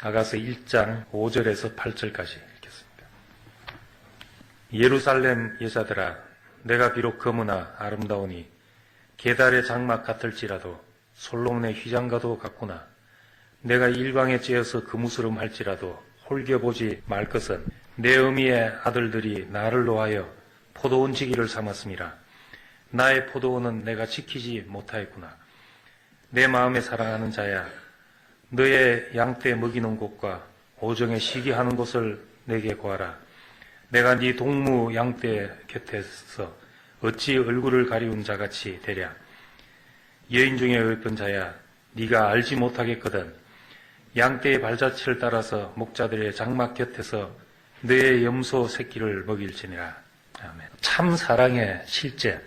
아가서 1장 5절에서 8절까지 읽겠습니다. 예루살렘 여자들아, 내가 비록 거무나 아름다우니 게달의 장막 같을지라도 솔로몬의 휘장과도 같구나. 내가 일광에 쬐어서 그무스름 할지라도 홀겨보지 말 것은 내 어미의 아들들이 나를 놓아여 포도원 지기를 삼았음이라. 나의 포도원은 내가 지키지 못하였구나. 내 마음에 사랑하는 자야, 너의 양떼 먹이는 곳과 오정에 시기하는 곳을 내게 구하라. 내가 네 동무 양떼 곁에서 어찌 얼굴을 가리운 자같이 되랴. 여인 중에 예쁜 자야, 네가 알지 못하겠거든. 양떼의 발자취를 따라서 목자들의 장막 곁에서 너의 염소 새끼를 먹일지니라. 아멘. 참 사랑의 실제,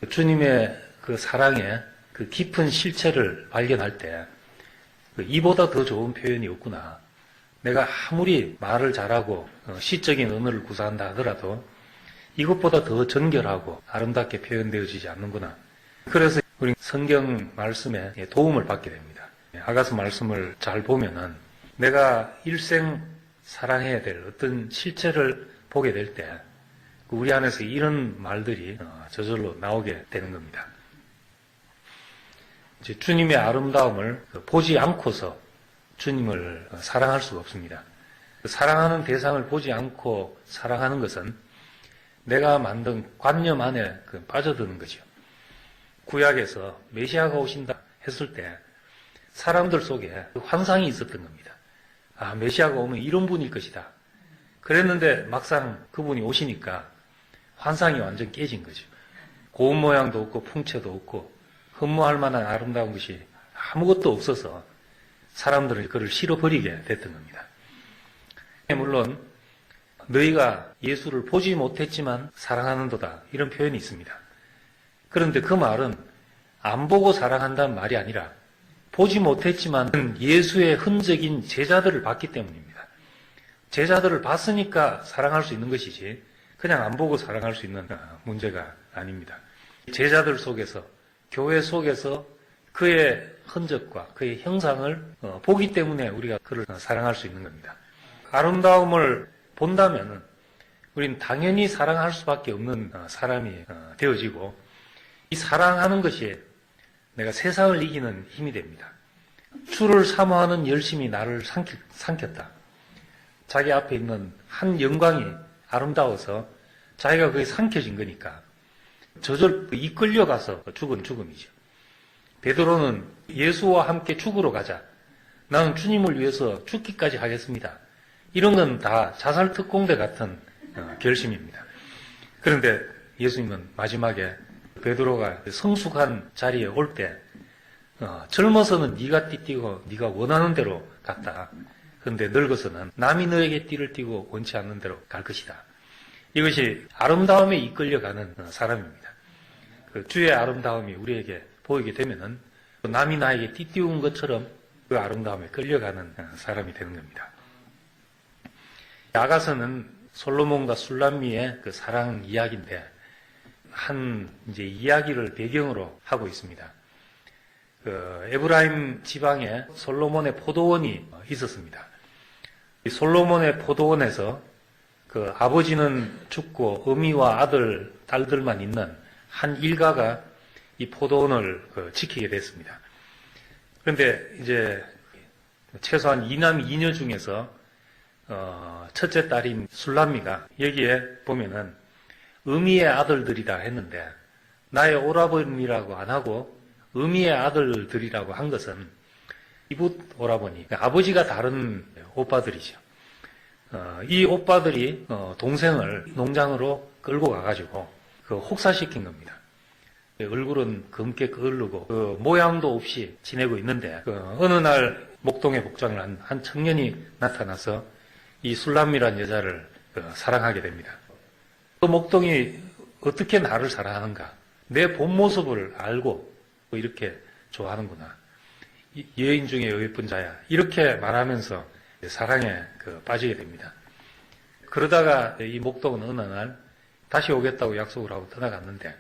주님의 그 사랑의 그 깊은 실체를 발견할 때 이보다 더 좋은 표현이 없구나. 내가 아무리 말을 잘하고 시적인 언어를 구사한다 하더라도 이것보다 더 정결하고 아름답게 표현되어지지 않는구나. 그래서 우리 성경 말씀에 도움을 받게 됩니다. 아가서 말씀을 잘 보면은 내가 일생 사랑해야 될 어떤 실체를 보게 될 때 우리 안에서 이런 말들이 저절로 나오게 되는 겁니다. 이제 주님의 아름다움을 보지 않고서 주님을 사랑할 수가 없습니다. 사랑하는 대상을 보지 않고 사랑하는 것은 내가 만든 관념 안에 빠져드는 거죠. 구약에서 메시아가 오신다 했을 때 사람들 속에 환상이 있었던 겁니다. 아, 메시아가 오면 이런 분일 것이다. 그랬는데 막상 그분이 오시니까 환상이 완전 깨진 거죠. 고운 모양도 없고 풍채도 없고 흠모할 만한 아름다운 것이 아무것도 없어서 사람들은 그를 싫어버리게 됐던 겁니다. 물론 너희가 예수를 보지 못했지만 사랑하는도다 이런 표현이 있습니다. 그런데 그 말은 안 보고 사랑한다는 말이 아니라 보지 못했지만 예수의 흔적인 제자들을 봤기 때문입니다. 제자들을 봤으니까 사랑할 수 있는 것이지 그냥 안 보고 사랑할 수 있는 문제가 아닙니다. 제자들 속에서 교회 속에서 그의 흔적과 그의 형상을 보기 때문에 우리가 그를 사랑할 수 있는 겁니다. 아름다움을 본다면 우린 당연히 사랑할 수밖에 없는 사람이 되어지고 이 사랑하는 것이 내가 세상을 이기는 힘이 됩니다. 주를 사모하는 열심이 나를 삼켰다. 자기 앞에 있는 한 영광이 아름다워서 자기가 그게 삼켜진 거니까 저절 이끌려가서 죽은 죽음이죠. 베드로는 예수와 함께 죽으러 가자. 나는 주님을 위해서 죽기까지 하겠습니다. 이런 건 다 자살 특공대 같은 결심입니다. 그런데 예수님은 마지막에 베드로가 성숙한 자리에 올 때 젊어서는 네가 띠뛰고 네가 원하는 대로 갔다. 그런데 늙어서는 남이 너에게 띠를 띠고 원치 않는 대로 갈 것이다. 이것이 아름다움에 이끌려가는 사람입니다. 그 주의 아름다움이 우리에게 보이게 되면은 남이 나에게 띠띠운 것처럼 그 아름다움에 끌려가는 사람이 되는 겁니다. 아가서는 솔로몬과 술람미의 그 사랑 이야기인데 한 이제 이야기를 배경으로 하고 있습니다. 그 에브라임 지방에 솔로몬의 포도원이 있었습니다. 이 솔로몬의 포도원에서 그 아버지는 죽고 어미와 아들, 딸들만 있는 한 일가가 이 포도원을 지키게 됐습니다. 그런데 이제 최소한 이남 이녀 중에서 첫째 딸인 술람미가 여기에 보면은 어미의 아들들이다 했는데 나의 오라버니라고 안 하고 어미의 아들들이라고 한 것은 이웃 오라버니, 아버지가 다른 오빠들이죠. 이 오빠들이 동생을 농장으로 끌고 가가지고 혹사시킨 겁니다. 얼굴은 검게 거르고 모양도 없이 지내고 있는데 어느 날 목동에 복장을 한 청년이 나타나서 이 술람미란 여자를 사랑하게 됩니다. 그 목동이 어떻게 나를 사랑하는가? 내 본 모습을 알고 이렇게 좋아하는구나. 여인 중에 예쁜 자야. 이렇게 말하면서 사랑에 빠지게 됩니다. 그러다가 이 목동은 어느 날 다시 오겠다고 약속을 하고 떠나갔는데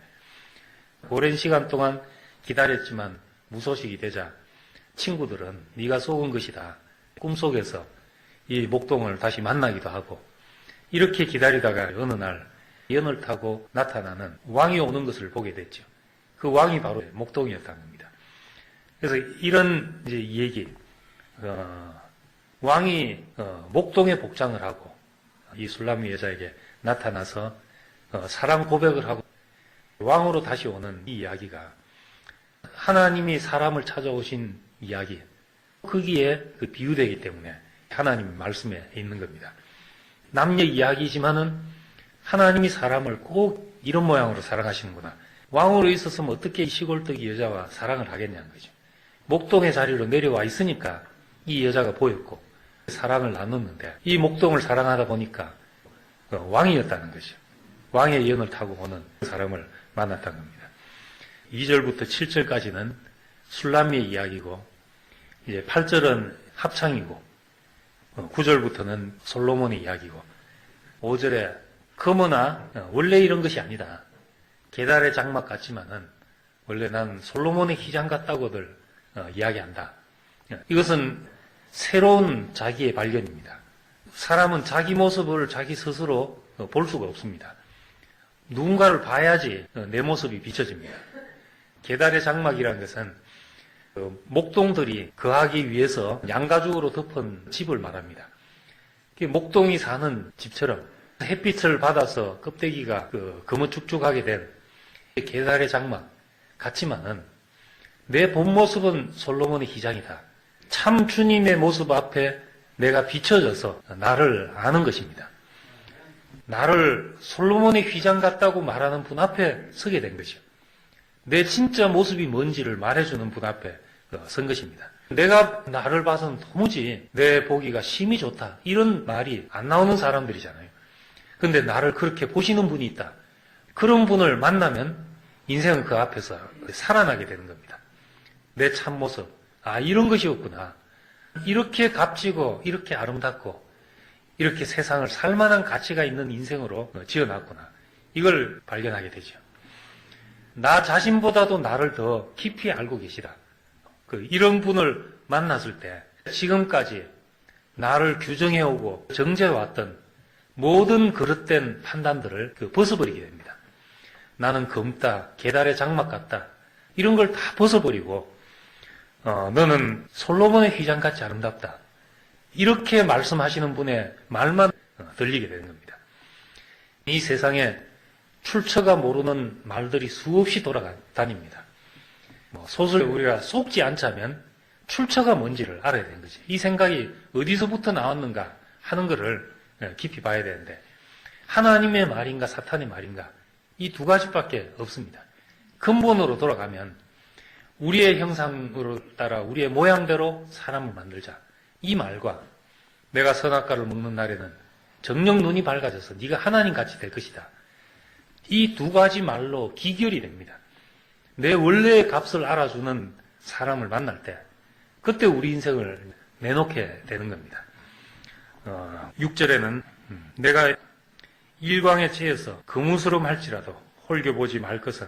오랜 시간 동안 기다렸지만 무소식이 되자 친구들은 네가 속은 것이다. 꿈속에서 이 목동을 다시 만나기도 하고, 이렇게 기다리다가 어느 날 연을 타고 나타나는 왕이 오는 것을 보게 됐죠. 그 왕이 바로 목동이었다는 겁니다. 그래서 이런 이제 얘기, 왕이 목동에 복장을 하고 이 술람미 여자에게 나타나서 사랑 고백을 하고 왕으로 다시 오는 이 이야기가 하나님이 사람을 찾아오신 이야기, 거기에 비유되기 때문에 하나님 말씀에 있는 겁니다. 남녀 이야기지만은 하나님이 사람을 꼭 이런 모양으로 사랑하시는구나. 왕으로 있었으면 어떻게 시골뜨기 여자와 사랑을 하겠냐는 거죠. 목동의 자리로 내려와 있으니까 이 여자가 보였고 사랑을 나눴는데 이 목동을 사랑하다 보니까 왕이었다는 거죠. 왕의 연을 타고 오는 사람을 만났다는 겁니다. 2절부터 7절까지는 술람미의 이야기고 이제 8절은 합창이고 9절부터는 솔로몬의 이야기고 5절에 그러나 원래 이런 것이 아니다. 계달의 장막 같지만은 원래 난 솔로몬의 휘장 같다고들 이야기한다. 이것은 새로운 자기의 발견입니다. 사람은 자기 모습을 자기 스스로 볼 수가 없습니다. 누군가를 봐야지 내 모습이 비춰집니다. 계달의 장막이라는 것은 목동들이 거하기 위해서 양가죽으로 덮은 집을 말합니다. 목동이 사는 집처럼 햇빛을 받아서 껍데기가 거무쭉쭉하게 된 계달의 장막 같지만은 내 본 모습은 솔로몬의 휘장이다. 참 주님의 모습 앞에 내가 비춰져서 나를 아는 것입니다. 나를 솔로몬의 휘장 같다고 말하는 분 앞에 서게 된 것이죠. 내 진짜 모습이 뭔지를 말해주는 분 앞에 선 것입니다. 내가 나를 봐서는 도무지 내 보기가 심히 좋다. 이런 말이 안 나오는 사람들이잖아요. 근데 나를 그렇게 보시는 분이 있다. 그런 분을 만나면 인생은 그 앞에서 살아나게 되는 겁니다. 내 참모습. 아, 이런 것이었구나. 이렇게 값지고, 이렇게 아름답고, 이렇게 세상을 살만한 가치가 있는 인생으로 지어놨구나. 이걸 발견하게 되죠. 나 자신보다도 나를 더 깊이 알고 계시다. 이런 분을 만났을 때 지금까지 나를 규정해오고 정죄해왔던 모든 그릇된 판단들을 벗어버리게 됩니다. 나는 검다, 계달의 장막 같다. 이런 걸 다 벗어버리고 너는 솔로몬의 휘장같이 아름답다. 이렇게 말씀하시는 분의 말만 들리게 되는 겁니다. 이 세상에 출처가 모르는 말들이 수없이 돌아다닙니다. 소설 우리가 속지 않자면 출처가 뭔지를 알아야 되는 거지. 이 생각이 어디서부터 나왔는가 하는 것을 깊이 봐야 되는데 하나님의 말인가 사탄의 말인가 이 두 가지밖에 없습니다. 근본으로 돌아가면 우리의 형상으로 따라 우리의 모양대로 사람을 만들자. 이 말과 내가 선악과를 먹는 날에는 정녕 눈이 밝아져서 네가 하나님같이 될 것이다. 이 두 가지 말로 기결이 됩니다. 내 원래의 값을 알아주는 사람을 만날 때 그때 우리 인생을 내놓게 되는 겁니다. 6절에는 내가 일광에 채여서 거무스름할지라도 홀겨보지 말 것은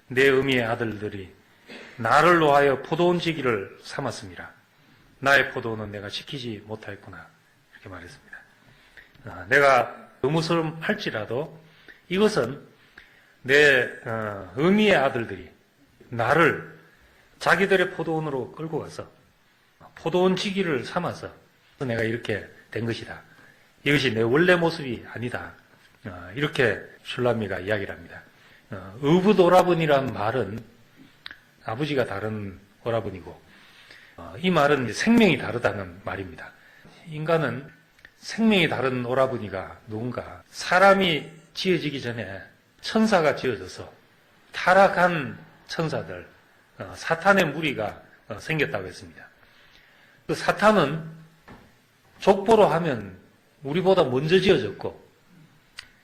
내 어미의 아들들이 나를 놓아여 포도원 지기를 삼았습니다. 나의 포도원은 내가 지키지 못하였구나. 이렇게 말했습니다. 내가 거무스름할지라도 이것은 내 어미의 아들들이 나를 자기들의 포도원으로 끌고 가서 포도원 지기를 삼아서 내가 이렇게 된 것이다. 이것이 내 원래 모습이 아니다. 이렇게 술람미가 이야기를 합니다. 의붓 오라버니란 말은 아버지가 다른 오라버니고 이 말은 이제 생명이 다르다는 말입니다. 인간은 생명이 다른 오라버니가 누군가 사람이 지어지기 전에 천사가 지어져서 타락한 천사들 사탄의 무리가 생겼다고 했습니다. 그 사탄은 족보로 하면 우리보다 먼저 지어졌고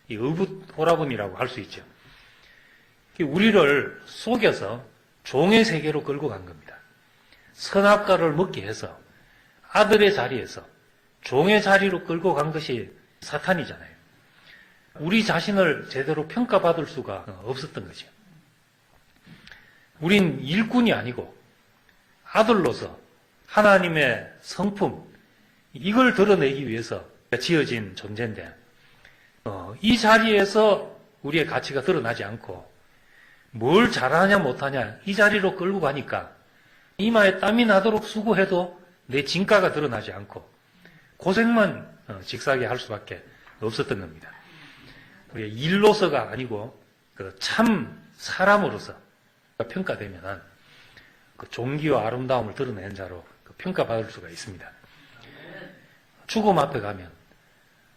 이 의붓 오라버니라고 할 수 있죠. 우리를 속여서 종의 세계로 끌고 간 겁니다. 선악과를 먹게 해서 아들의 자리에서 종의 자리로 끌고 간 것이 사탄이잖아요. 우리 자신을 제대로 평가받을 수가 없었던 거죠. 우린 일꾼이 아니고 아들로서 하나님의 성품, 이걸 드러내기 위해서 지어진 존재인데 이 자리에서 우리의 가치가 드러나지 않고 뭘 잘하냐 못하냐 이 자리로 끌고 가니까 이마에 땀이 나도록 수고해도 내 진가가 드러나지 않고 고생만 직사하게 할 수밖에 없었던 겁니다. 우리 일로서가 아니고 참 사람으로서 평가되면 종기와 아름다움을 드러낸 자로 평가받을 수가 있습니다. 죽음 앞에 가면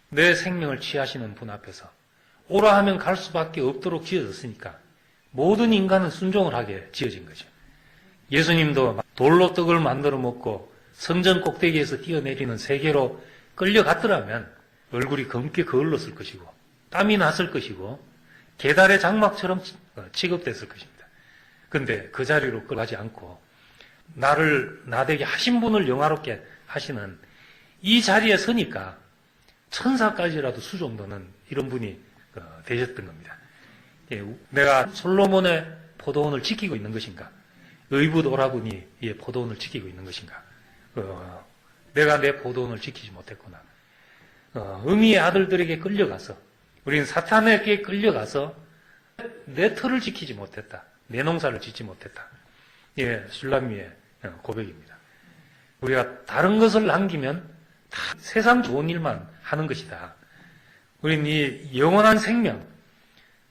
내 생명을 취하시는 분 앞에서 오라 하면 갈 수밖에 없도록 지어졌으니까 모든 인간은 순종을 하게 지어진 거죠. 예수님도 돌로 떡을 만들어 먹고 성전 꼭대기에서 뛰어내리는 세계로 끌려갔더라면 얼굴이 검게 거울렀을 것이고 땀이 났을 것이고 계달의 장막처럼 취급됐을 것입니다. 그런데 그 자리로 끌어가지 않고 나를 나되게 하신 분을 영화롭게 하시는 이 자리에 서니까 천사까지라도 수종도는 이런 분이 되셨던 겁니다. 내가 솔로몬의 포도원을 지키고 있는 것인가? 의붓 오라분이 이 포도원을 지키고 있는 것인가? 내가 내 포도원을 지키지 못했구나. 의미의 아들들에게 끌려가서 우리는 사탄에게 끌려가서 내 터를 지키지 못했다. 내 농사를 짓지 못했다. 예, 술람미의 고백입니다. 우리가 다른 것을 남기면 다 세상 좋은 일만 하는 것이다. 우리는 이 영원한 생명,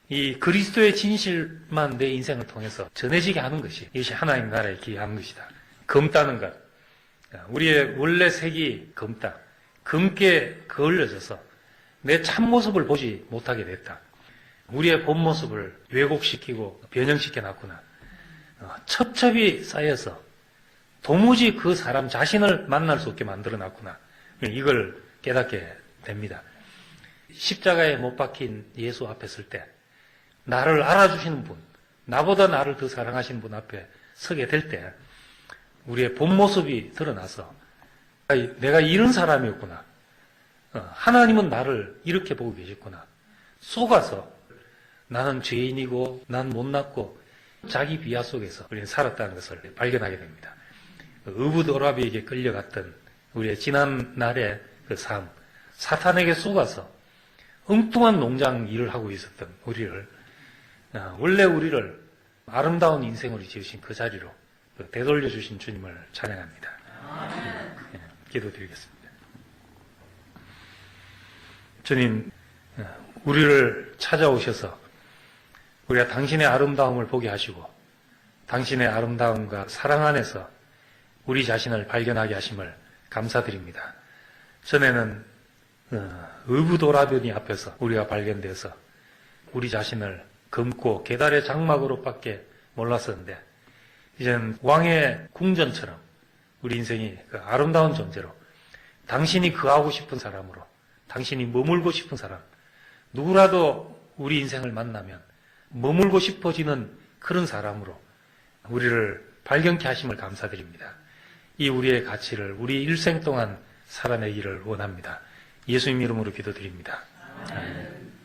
이 그리스도의 진실만 내 인생을 통해서 전해지게 하는 것이 이것이 하나님 나라에 기여하는 것이다. 검다는 것. 우리의 원래 색이 검다. 검게 거울려져서 내 참모습을 보지 못하게 됐다. 우리의 본 모습을 왜곡시키고 변형시켜 놨구나. 첩첩이 쌓여서 도무지 그 사람 자신을 만날 수 없게 만들어 놨구나. 이걸 깨닫게 됩니다. 십자가에 못 박힌 예수 앞에 설 때 나를 알아주시는 분, 나보다 나를 더 사랑하시는 분 앞에 서게 될 때 우리의 본 모습이 드러나서 내가 이런 사람이었구나. 하나님은 나를 이렇게 보고 계셨구나. 속아서 나는 죄인이고 난 못났고 자기 비하 속에서 우리는 살았다는 것을 발견하게 됩니다. 의붓오라비에게 끌려갔던 우리의 지난 날의 그 삶, 사탄에게 속아서 엉뚱한 농장 일을 하고 있었던 우리를 원래 우리를 아름다운 인생으로 지으신 그 자리로 되돌려 주신 주님을 찬양합니다. 기도드리겠습니다. 주님, 우리를 찾아오셔서 우리가 당신의 아름다움을 보게 하시고 당신의 아름다움과 사랑 안에서 우리 자신을 발견하게 하심을 감사드립니다. 전에는 의붓오라버니 앞에서 우리가 발견돼서 우리 자신을 검고 계달의 장막으로밖에 몰랐었는데 이제는 왕의 궁전처럼 우리 인생이 그 아름다운 존재로 당신이 거하고 싶은 사람으로 당신이 머물고 싶은 사람 누구라도 우리 인생을 만나면 머물고 싶어지는 그런 사람으로 우리를 발견케 하심을 감사드립니다. 이 우리의 가치를 우리 일생 동안 살아내기를 원합니다. 예수님 이름으로 기도드립니다. 아멘.